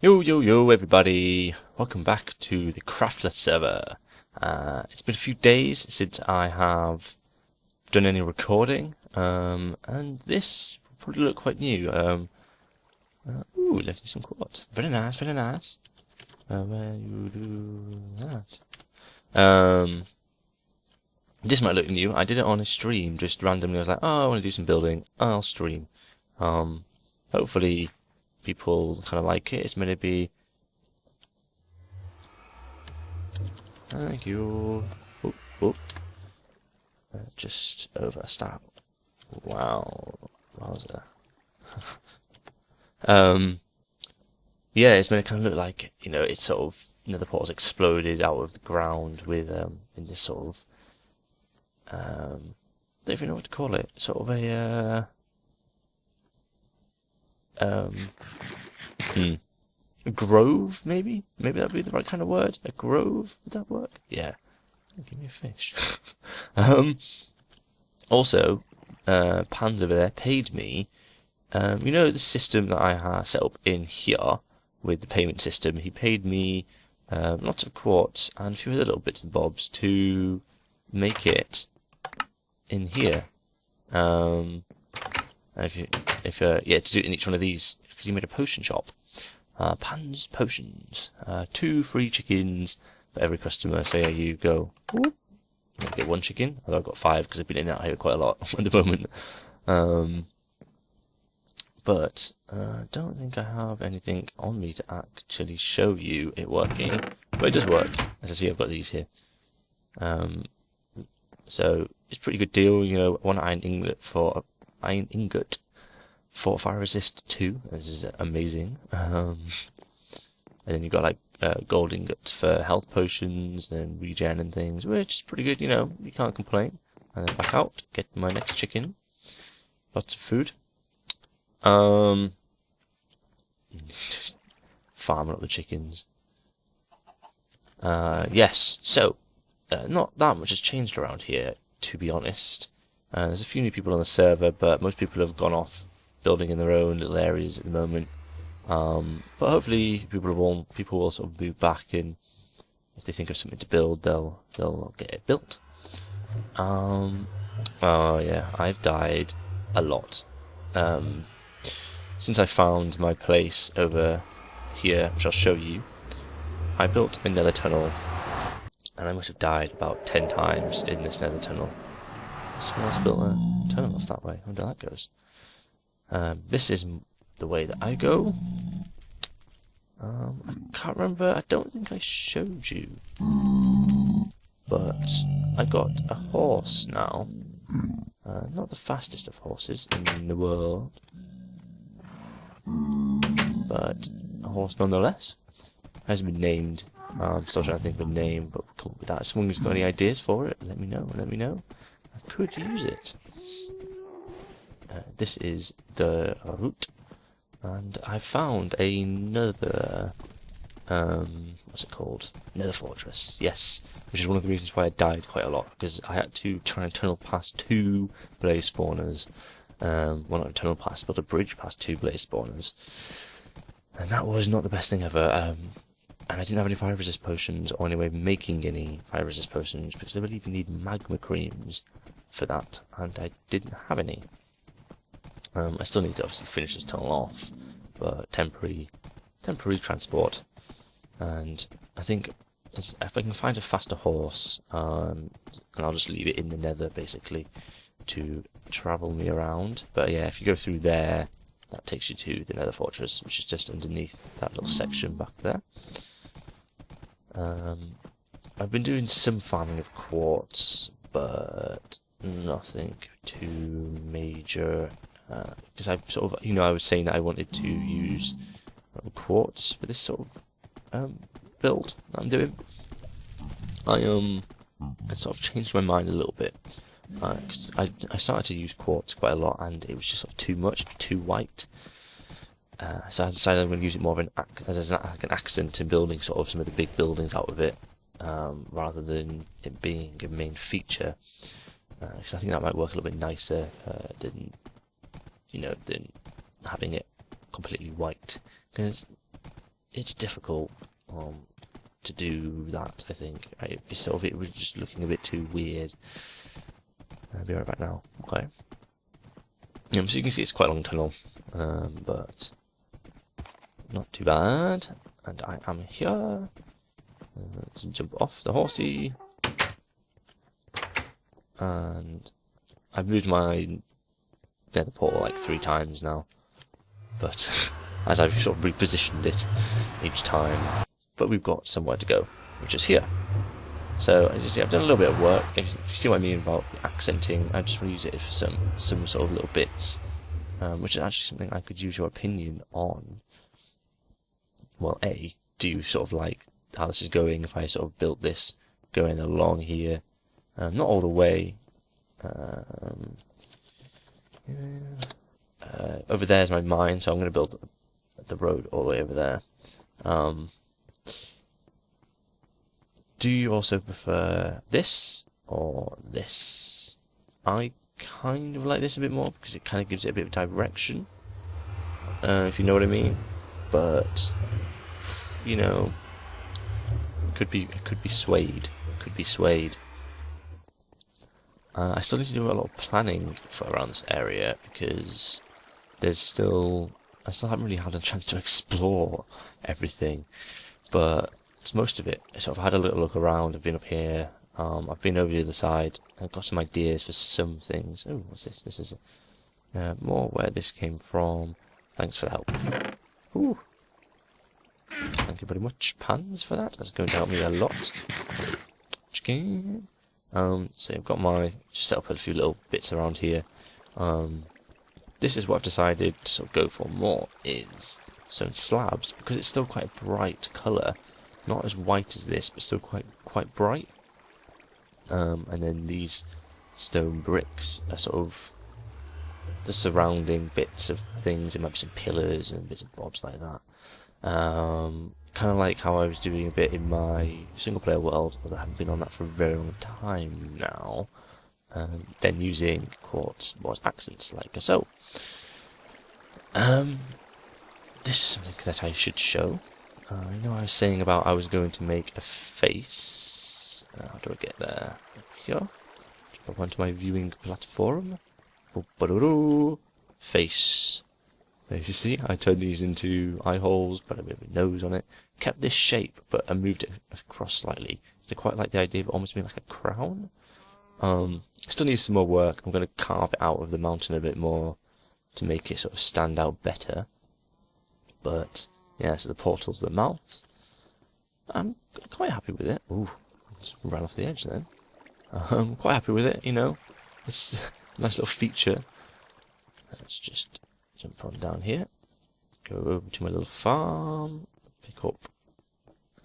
Yo everybody, welcome back to the Craftless server. It's been a few days since I have done any recording, and this will probably look quite new. Ooh, let's do some quartz. Very nice, very nice. Where you do that? This might look new. I did it on a stream, just randomly. I was like, oh, I want to do some building. I'll stream. Hopefully people kind of like it. It's meant to be. Thank you. Oop, oop. Just over a start. Wow. Wowza. Yeah, it's meant to kind of look like, it's sort of Nether portals exploded out of the ground with in this sort of don't even know what to call it. Sort of a a grove, maybe? Maybe that'd be the right kind of word. A grove? Would that work? Yeah. Give me a fish. Also, Pans over there paid me. The system that I have set up in here with the payment system. He paid me lots of quartz and a few other little bits and bobs to make it in here. To do it in each one of these, because he made a potion shop. Pan's Potions. 2 free chickens for every customer. So yeah, you go. Whoop, you get 1 chicken. Although I've got 5 because I've been in and out here quite a lot at the moment. But don't think I have anything on me to actually show you it working. But it does work. As I see, I've got these here. So it's a pretty good deal. 1 iron ingot for fire resist 2. This is amazing. And then you've got like gold ingots for health potions and regen and things, which is pretty good. You can't complain. And then back out, get my next chicken. Lots of food. Farming up the chickens. Yes. So not that much has changed around here, to be honest. There's a few new people on the server, but most people have gone off building in their own little areas at the moment. But hopefully people will sort of move back, and if they think of something to build, they'll get it built. Oh yeah, I've died a lot. Since I found my place over here, which I'll show you, I built a Nether Tunnel, and I must have died about 10 times in this Nether Tunnel. Someone else built a tunnel off that way. I wonder how that goes. This is the way that I go. I can't remember. I don't think I showed you. But I got a horse now. Not the fastest of horses in the world. But a horse nonetheless. Hasn't been named. I'm still trying to think of a name, but we'll come up with that. If someone's got any ideas for it, let me know. I could use it. This is the route, and I found another, what's it called? Nether fortress, yes, which is one of the reasons why I died quite a lot, because I had to try and tunnel past 2 blaze spawners. Well, not a tunnel past, but a bridge past 2 blaze spawners, and that was not the best thing ever. And I didn't have any fire resist potions, or any way of making any fire resist potions, because I believe you need magma creams for that, and I didn't have any. I still need to obviously finish this tunnel off, but temporary transport. And I think if I can find a faster horse, and I'll just leave it in the Nether basically to travel me around. But yeah, if you go through there, that takes you to the Nether fortress, which is just underneath that little section back there. I've been doing some farming of quartz, but nothing too major. Because I sort of, I was saying that I wanted to use quartz for this sort of build that I'm doing. I sort of changed my mind a little bit. Cause I started to use quartz quite a lot, and it was just sort of too much, too white. So I decided I'm going to use it more of as an accent in building sort of some of the big buildings out of it, rather than it being a main feature. Because I think that might work a little bit nicer than having it completely white. Because it's difficult to do that. I think it was just looking a bit too weird. I'll be right back now. Okay. So you can see it's quite a long tunnel, but not too bad. And I am here. Let's jump off the horsey. And I've moved my nether portal like 3 times now, but as I've sort of repositioned it each time. But we've got somewhere to go, which is here. So as you see, I've done a little bit of work. If you see what I mean about accenting, I just want to use it for some sort of little bits, which is actually something I could use your opinion on. Well, A, do you sort of like how this is going? If I sort of built this going along here, not all the way. Over there is my mine, so I'm going to build the road all the way over there. Do you also prefer this or this? I kind of like this a bit more because it kind of gives it a bit of direction, if you know what I mean. But you know, it could be swayed. It could be swayed. I still need to do a lot of planning for around this area because I still haven't really had a chance to explore everything, but it's most of it. So I've had a little look around. I've been up here. I've been over the other side. I've got some ideas for some things. Oh, what's this? This is more where this came from. Thanks for the help. Ooh. Thank you very much, Pans, for that. That's going to help me a lot. Okay. So I've got just set up a few little bits around here. This is what I've decided to sort of go for more, is some slabs, because it's still quite a bright colour. Not as white as this, but still quite bright. And then these stone bricks are sort of the surrounding bits of things. It might be some pillars and bits and bobs like that. Kind of like how I was doing a bit in my single player world, but I haven't been on that for a very long time now. Then using quartz was accents like so. This is something that I should show. I know I was saying about I was going to make a face. How do I get there? Here. Jump onto my viewing platform. Face. There you see, I turned these into eye holes, put a bit of a nose on it. Kept this shape, but I moved it across slightly. So I quite like the idea of it almost being like a crown. Still needs some more work. I'm going to carve it out of the mountain a bit more to make it sort of stand out better. But yeah, so the portal's the mouth. I'm quite happy with it. Ooh, just ran off the edge then. I'm quite happy with it, you know. It's a nice little feature. Let's just jump on down here. Go over to my little farm. Pick up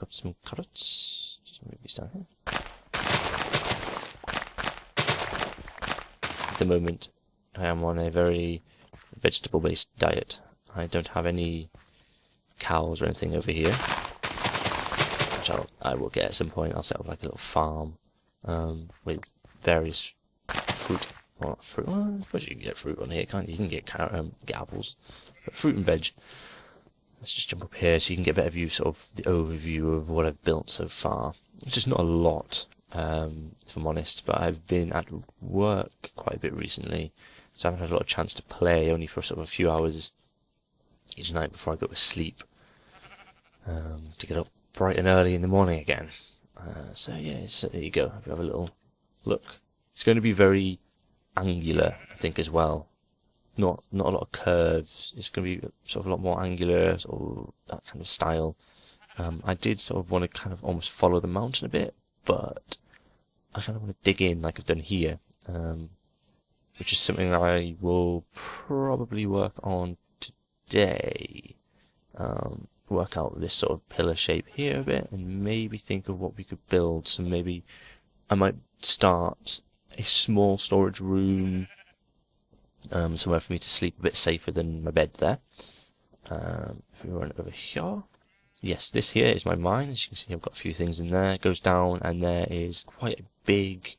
some carrots. Just move these down here. At the moment, I am on a very vegetable-based diet. I don't have any cows or anything over here, which I will get at some point. I'll set up like a little farm with various fruit. Well, not fruit. Well, I suppose you can get fruit on here, can't you? You can get apples, but fruit and veg. Let's just jump up here so you can get a better view, sort of the overview of what I've built so far. It's just not a lot, if I'm honest, but I've been at work quite a bit recently, so I haven't had a lot of chance to play, only for sort of a few hours each night before I go to sleep, to get up bright and early in the morning again. So yeah, so there you go. If you have a little look, it's going to be very angular, I think, as well. Not a lot of curves. It's going to be sort of a lot more angular, sort of that kind of style. I did sort of want to kind of almost follow the mountain a bit, but I kind of want to dig in like I've done here, which is something I will probably work on today. Work out this sort of pillar shape here a bit, and maybe think of what we could build. So maybe I might start a small storage room, somewhere for me to sleep, a bit safer than my bed there. If we run over here, yes, this here is my mine. As you can see, I've got a few things in there. It goes down, and there is quite a big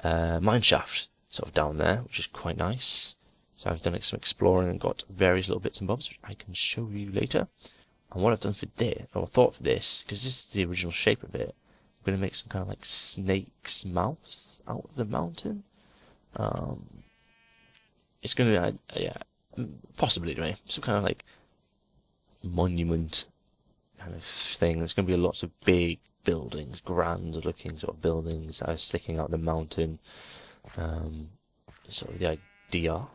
mine shaft sort of down there, which is quite nice. So I've done some exploring and got various little bits and bobs, which I can show you later. And what I've done for this, or thought for this, because this is the original shape of it, I'm going to make some kind of like snake's mouth out of the mountain. It's going to, yeah, possibly anyway, some kind of like monument kind of thing. There's going to be lots of big buildings, grand looking sort of buildings that are sticking out the mountain. Sort of the idea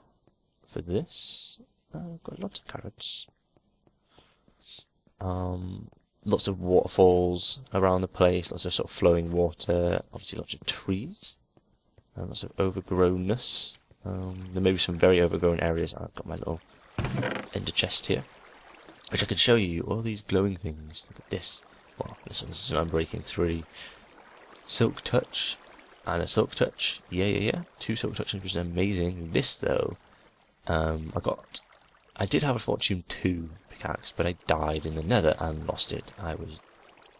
for this. I've got lots of carrots. Lots of waterfalls around the place, lots of sort of flowing water, obviously lots of trees, and lots of overgrownness. There may be some very overgrown areas. I've got my little ender chest here, which I can show you all these glowing things. Look at this. Well, this one's an unbreaking 3. Silk touch and a silk touch. Yeah. 2 silk touches, which is amazing. This though, I did have a Fortune 2 pickaxe, but I died in the Nether and lost it. I was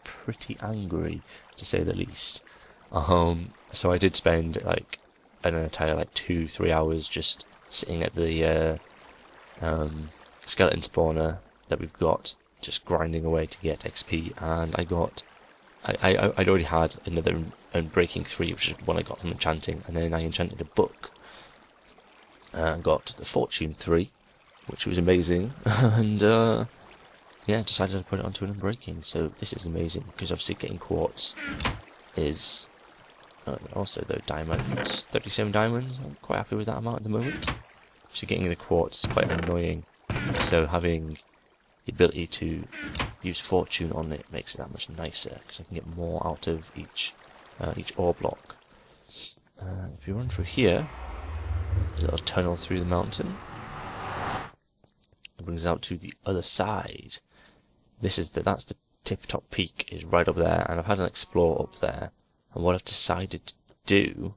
pretty angry, to say the least. So I did spend like an entire 2-3 hours just sitting at the skeleton spawner that we've got, just grinding away to get XP, and I'd already had another Unbreaking 3, which is one I got from enchanting, and then I enchanted a book and got the Fortune 3, which was amazing, and yeah, decided to put it onto an Unbreaking. So this is amazing, because obviously getting quartz is also though diamonds, 37 diamonds. I'm quite happy with that amount at the moment. So getting the quartz is quite annoying, so having the ability to use Fortune on it makes it that much nicer, because I can get more out of each ore block. If you run through here, a little tunnel through the mountain, it brings us out to the other side. That's the tip-top peak, is right up there, and I've had an explore up there, and what I've decided to do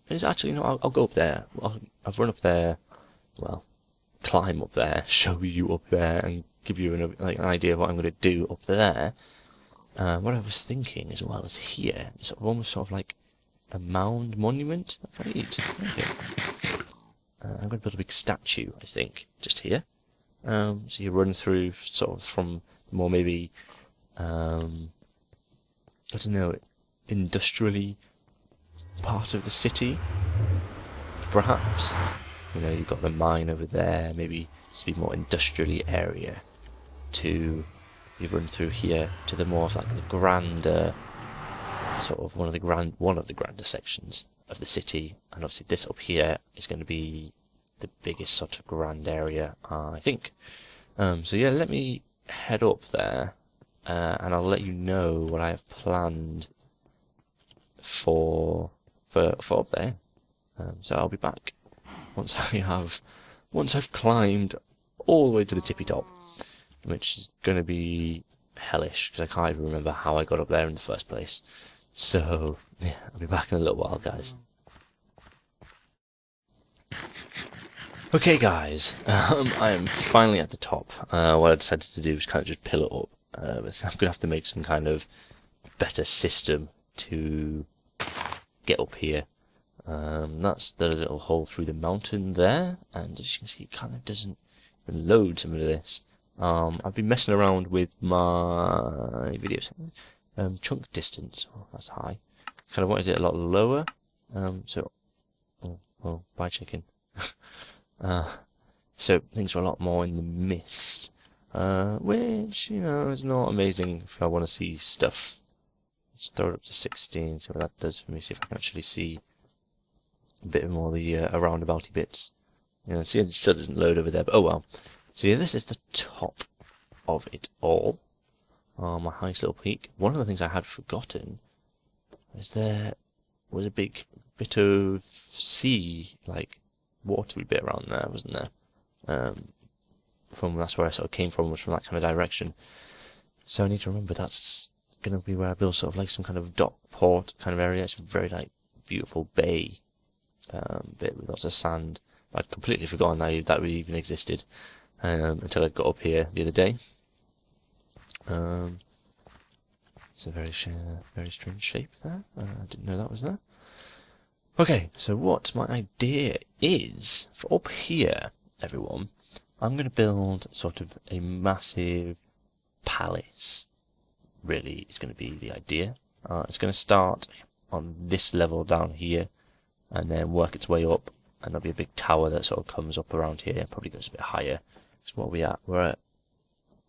is actually, I'll go up there. I've run up there, well, climb up there, show you up there, and give you an idea of what I'm going to do up there. What I was thinking as well is here, almost sort of like a mound monument. Okay. I'm going to build a big statue, I think, just here. So you run through sort of from the more maybe, industrially part of the city, perhaps. You've got the mine over there, maybe just be more industrially area. You run through here to the more of like the grander, sort of one of the grander sections of the city, and obviously this up here is going to be the biggest sort of grand area, I think. So yeah, let me head up there, and I'll let you know what I have planned for up there. So I'll be back once I've climbed all the way to the tippy top, which is going to be hellish, because I can't even remember how I got up there in the first place. So, yeah, I'll be back in a little while, guys. Okay, guys, I am finally at the top. What I decided to do was kind of just pill it up. But I'm going to have to make some kind of better system to get up here. That's the little hole through the mountain there, and as you can see, it kind of doesn't load some of this. I've been messing around with my videos. Chunk distance, that's high. Kind of wanted it a lot lower. Bye chicken. So things are a lot more in the mist, which is not amazing if I want to see stuff. Let's throw it up to 16, see what that does for me. See if I can actually see a bit more of the roundabouty bits. See, it still doesn't load over there, but oh well. So yeah, this is the top of it all. My highest little peak. One of the things I had forgotten is there was a big bit of sea, like watery bit around there, wasn't there? That's where I sort of came from, was from that kind of direction. So I need to remember that's going to be where I build sort of like some kind of dock port kind of area. It's a very beautiful bay bit with lots of sand. I'd completely forgotten that even existed until I got up here the other day. It's a very strange shape there. I didn't know that was there. Okay, so what my idea is for up here, everyone, I'm going to build sort of a massive palace. Really, is going to be the idea. It's going to start on this level down here, and then work its way up, and there'll be a big tower that sort of comes up around here, probably goes a bit higher. So what are we at? We're at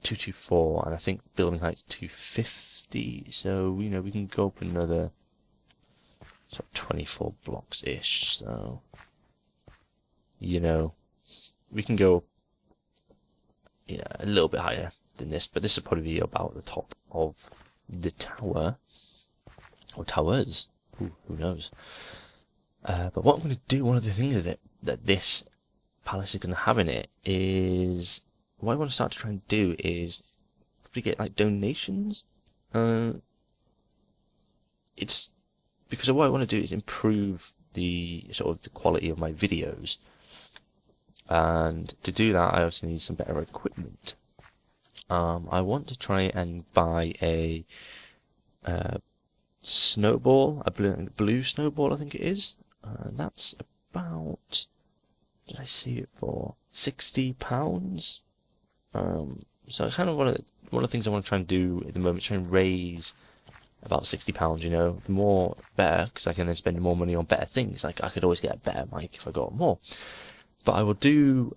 224, and I think building height's 250, so, you know, we can go up another sort of 24 blocks-ish, so, you know, we can go, you know, a little bit higher than this, but this will probably be about the top of the tower, or towers, who knows. But what I'm going to do, one of the things that this palace is going to have in it is, what I want to start to try and do is probably get like donations. It's because what I want to do is improve the sort of the quality of my videos, and to do that I also need some better equipment. I want to try and buy a snowball, a blue snowball, I think it is. That's about, did I see it for £60? So kind of one of the things I want to try and do at the moment, try and raise about £60. You know, the more better, because I can then spend more money on better things. Like I could always get a better mic if I got more. But I will do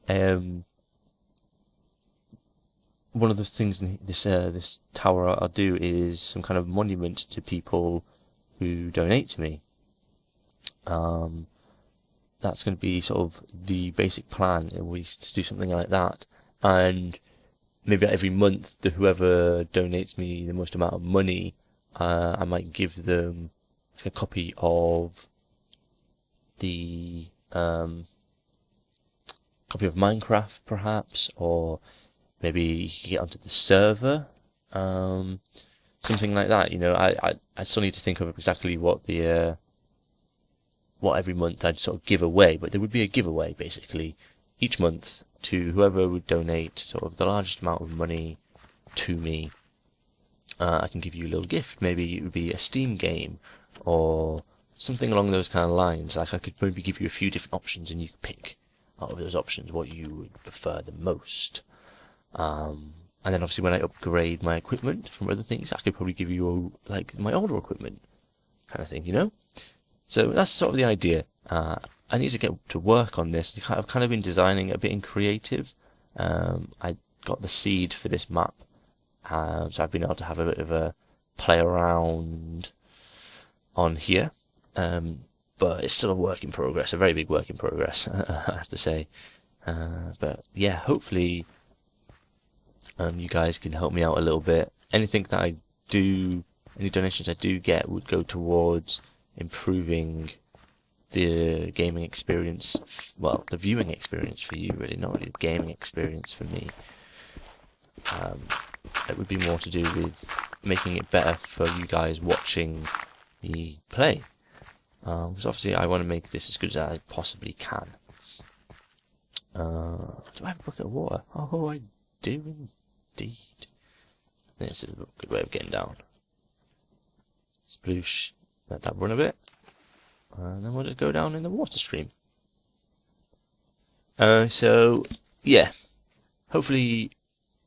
one of the things in this tower I'll do is some kind of monument to people who donate to me. That's going to be sort of the basic plan, and we do something like that, and maybe every month to whoever donates me the most amount of money, I might give them like a copy of the copy of Minecraft, perhaps, or maybe you can get onto the server, something like that. You know, I still need to think of exactly what the what every month I'd sort of give away, but there would be a giveaway basically each month to whoever would donate sort of the largest amount of money to me. I can give you a little gift. Maybe it would be a Steam game or something along those kind of lines. Like I could maybe give you a few different options, and you could pick out of those options what you would prefer the most. And then obviously when I upgrade my equipment from other things, I could probably give you like my older equipment kind of thing, you know? So that's sort of the idea. I need to get to work on this. I've kind of been designing a bit in creative. I got the seed for this map, so I've been able to have a bit of a play around on here. But it's still a work in progress, a very big work in progress, I have to say. But yeah, hopefully you guys can help me out a little bit. Anything that I do, any donations I do get would go towards improving the gaming experience, well, the viewing experience for you, really, not really the gaming experience for me. It would be more to do with making it better for you guys watching me play. Because obviously I want to make this as good as I possibly can. Do I have a bucket of water? Oh, I do indeed. This is a good way of getting down. Sploosh. Let that run a bit, and then we'll just go down in the water stream. So yeah, hopefully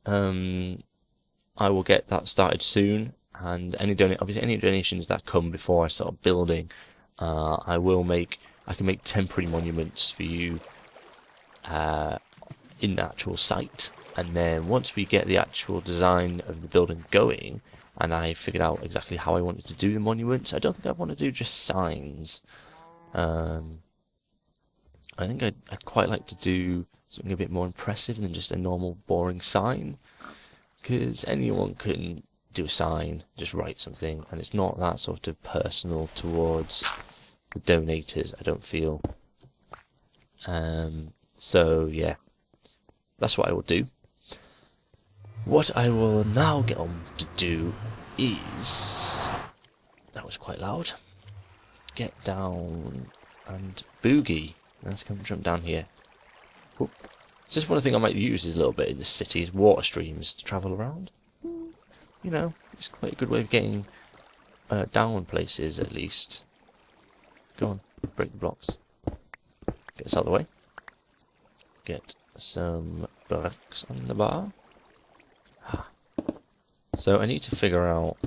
I will get that started soon, and obviously any donations that come before I start building, I can make temporary monuments for you in the actual site, and then once we get the actual design of the building going, and I figured out exactly how I wanted to do the monuments, I don't think I want to do just signs. I think I'd quite like to do something a bit more impressive than just a normal boring sign, because anyone can do a sign, just write something, and it's not that sort of personal towards the donators, I don't feel. So yeah, that's what I will do. What I will now get on to do is, that was quite loud, get down and boogie. Let's come jump down here. Whoop. It's just one thing I might use is a little bit in the city is water streams to travel around. You know, it's quite a good way of getting down places at least. Go on, break the blocks. Get this out of the way. Get some bricks on the bar. So I need to figure out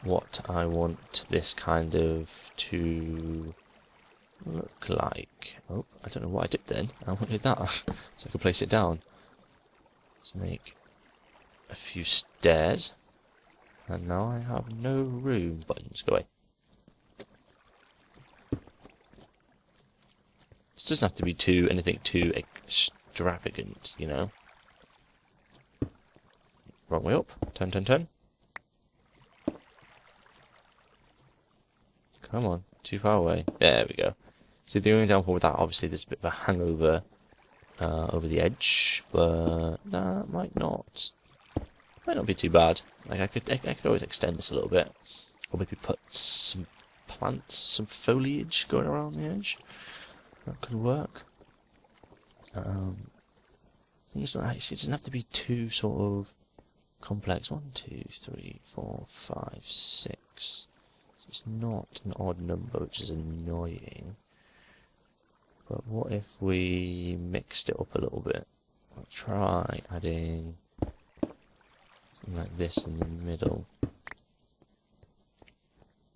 what I want this kind of to look like. Oh, I don't know what I did then. I wanted that, so I could place it down. Let's make a few stairs. And now I have no room. Buttons, go away. This doesn't have to be anything too extravagant, you know. Wrong way up. Turn, turn, turn. Come on, too far away. There we go. See, the only downfall with that, obviously, there's a bit of a hangover over the edge, but that might not be too bad. Like I could always extend this a little bit, or maybe put some plants, some foliage going around the edge. That could work. It's not actually, it doesn't have to be too sort of complex. 1, 2, 3, 4, 5, 6. So it's not an odd number, which is annoying. But what if we mixed it up a little bit? I'll try adding something like this in the middle.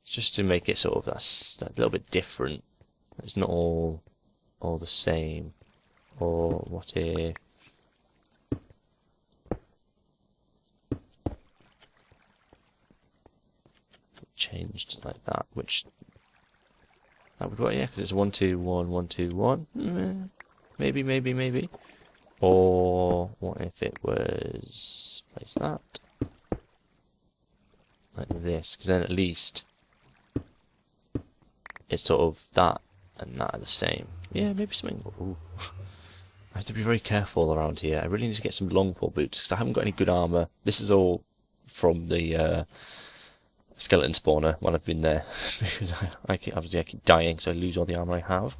Just to make it sort of that little bit different. It's not all the same. Or what if changed like that, which that would work, yeah, because it's 1, 2, 1, 1, 2, 1. Maybe. Or what if it was place that like this? Because then at least it's sort of that and that are the same. Yeah, maybe something. Ooh. I have to be very careful around here. I really need to get some longfall boots because I haven't got any good armor. This is all from the skeleton spawner when I've been there because I keep dying, so I lose all the armor I have.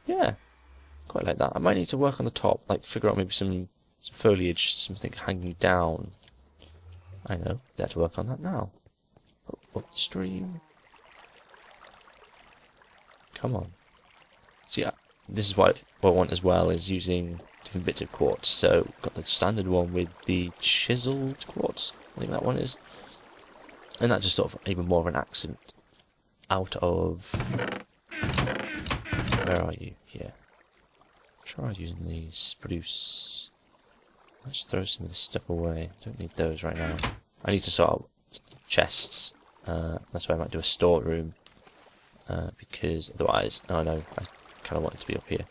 Yeah, quite like that. I might need to work on the top, like figure out maybe some foliage, something hanging down. I know, I have to work on that now. Up the stream. Come on. See, this is what I want as well, is using different bits of quartz. So, got the standard one with the chiseled quartz, I think that one is. And that just sort of even more of an accent out of... Where are you? Here. Try using these spruce. Let's throw some of this stuff away. Don't need those right now. I need to sort out chests. That's why I might do a storeroom. Because otherwise... Oh no, I kind of want it to be up here.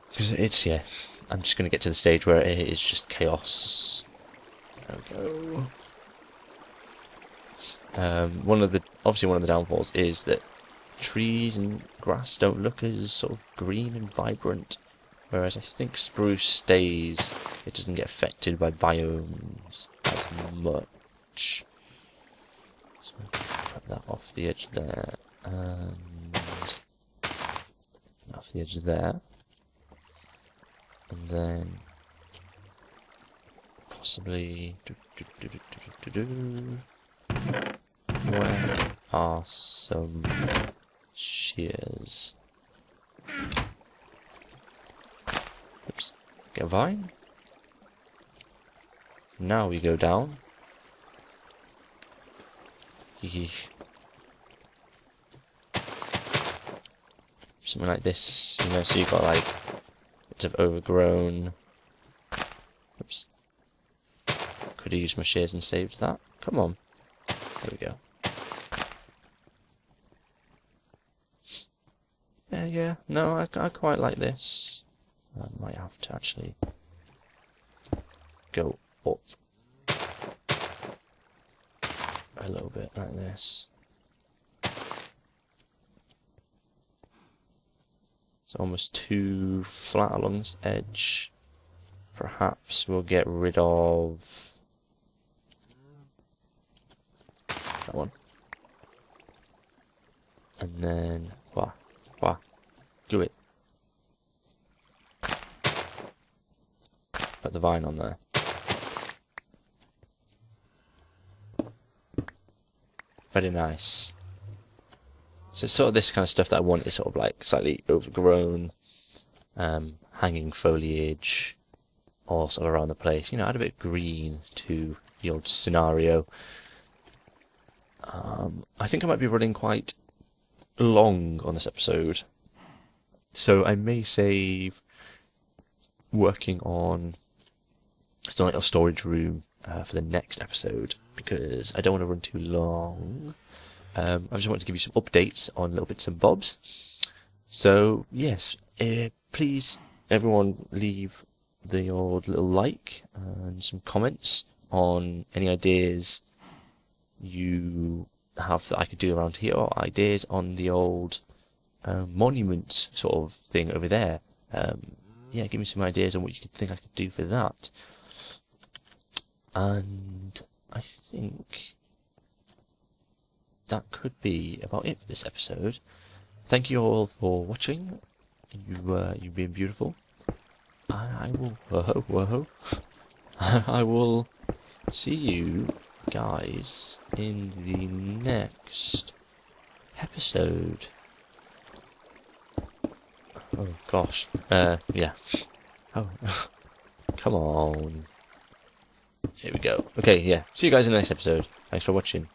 Because it's, yeah... I'm just going to get to the stage where it is just chaos. There we go. Obviously one of the downfalls is that trees and grass don't look as sort of green and vibrant, whereas I think spruce stays. It doesn't get affected by biomes as much. So put that off the edge there, and off the edge there, and then possibly where are some shears? Oops. Get a vine. Now we go down. Something like this, you know, so you've got like bits of overgrown. Oops. Could have used my shears and saved that. Come on. There we go. Yeah. No, I quite like this. I might have to actually go up a little bit like this. It's almost too flat along this edge. Perhaps we'll get rid of that one. And then, glue it. Put the vine on there. Very nice. So it's sort of this kind of stuff that I want is sort of like slightly overgrown, hanging foliage, all sort of around the place. You know, add a bit of green to the old scenario. I think I might be running quite long on this episode, so I may save working on still a little storage room for the next episode, because I don't want to run too long. I just wanted to give you some updates on little bits and bobs. So yes, please everyone leave the old little like and some comments on any ideas you have that I could do around here, or ideas on the old monument sort of thing over there. Yeah, give me some ideas on what you could think I could do for that. And I think that could be about it for this episode. Thank you all for watching. You've been beautiful. I will I will see you guys in the next episode. Oh gosh. Yeah. Oh, come on. Here we go. Okay, yeah. See you guys in the next episode. Thanks for watching.